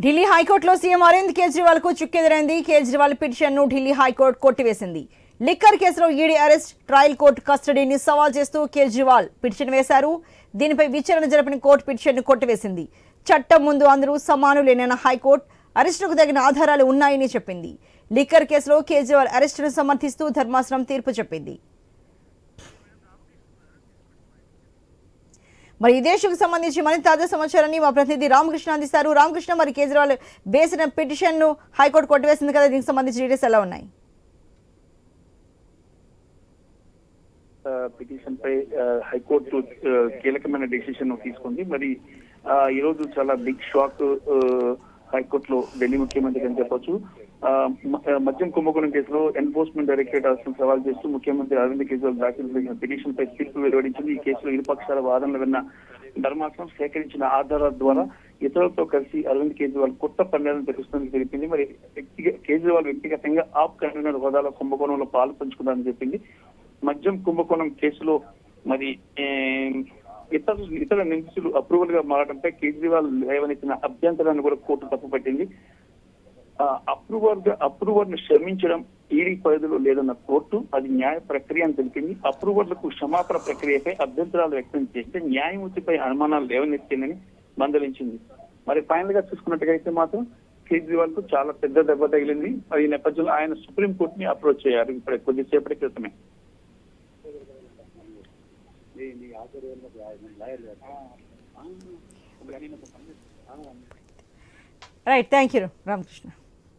ఢిల్లీ హైకోర్టులో సీఎం అరవింద్ కేజ్రీవాల్ కు చుక్కెదురైంది. కేజ్రీవాల్ పిటిషన్ ను ఢిల్లీ హైకోర్టు కొట్టివేసింది. లిక్కర్ కేసులో ఈడీ అరెస్ట్, ట్రయల్ కోర్టు కస్టడీని సవాల్ చేస్తూ కేజ్రీవాల్ పిటిషన్ వేశారు. దీనిపై విచారణ జరిపిన కోర్టు పిటిషన్ ను కొట్టివేసింది. చట్టం ముందు అందరూ సమానులేనన్న హైకోర్టు అరెస్టుకు తగిన ఆధారాలు ఉన్నాయని చెప్పింది. లిక్కర్ కేసులో కేజ్రీవాల్ అరెస్టును సమర్థిస్తూ ధర్మాసనం తీర్పు చెప్పింది. మరి ఈ దేశకు సంబంధించి మరింత తాజా సమాచారాన్ని మా ప్రతినిధి రామకృష్ణ అందిస్తారు. రామకృష్ణ, మరి కేజ్రీవాల్ వేసిన పిటిషన్ ను హైకోర్టు కొట్టివేసింది కదా, దీనికి సంబంధించి డీటెయిల్స్ ఎలా ఉన్నాయి? పిటిషన్ పై హైకోర్టు కీలకమైన డెసిషన్ తీసుకుంది. మరి ఈ రోజు చాలా బిగ్ షాక్ హైకోర్టులో ఢిల్లీ ముఖ్యమంత్రికి అని చెప్పొచ్చు. మద్యం కుంభకోణం కేసులో ఎన్ఫోర్స్మెంట్ డైరెక్టరేట్ ఆఫీసును సవాల్ చేస్తూ ముఖ్యమంత్రి అరవింద్ కేజ్రీవాల్ దాఖలు చేసిన పిటిషన్ పై తీర్పు వెలువడించింది. ఈ కేసులో ఇరుపక్షాల వాదనలు విన్న ధర్మాసనం సేకరించిన ఆధారాల ద్వారా ఇతరులతో కలిసి అరవింద్ కేజ్రీవాల్ కొత్త పన్నేలను తెలుస్తుందని తెలిపింది. మరి కేజ్రీవాల్ వ్యక్తిగతంగా ఆప్ కన్వీనర్ హోదాలో కుంభకోణంలో పాలు పంచుకున్నారని చెప్పింది. మద్యం కుంభకోణం కేసులో మరి ఇతర నిందితులు అప్రూవల్ గా మారడంపై కేజ్రీవాల్ లేవనెత్తిన అభ్యంతరాన్ని కూడా కోర్టు తప్పుపట్టింది. అప్రూవర్ ను క్షమించడం ఈడీ పరిధిలో లేదన్న కోర్టు అది న్యాయ ప్రక్రియ అని తెలిపింది. అప్రూవర్లకు క్షమాపణ ప్రక్రియపై అభ్యంతరాలు వ్యక్తం చేస్తే న్యాయమూర్తిపై అనుమానాలు లేవనెత్తిందని మందలించింది. మరి ఫైనల్ గా చూసుకున్నట్టుగైతే మాత్రం కేజ్రీవాల్ కు చాలా పెద్ద దెబ్బ తగిలింది. మరి ఈ నేపథ్యంలో ఆయన సుప్రీం కోర్టుని అప్రోచ్ చేయారు ఇప్పుడు కొద్దిసేపటి క్రితమే. Right, thank you Ramakrishna.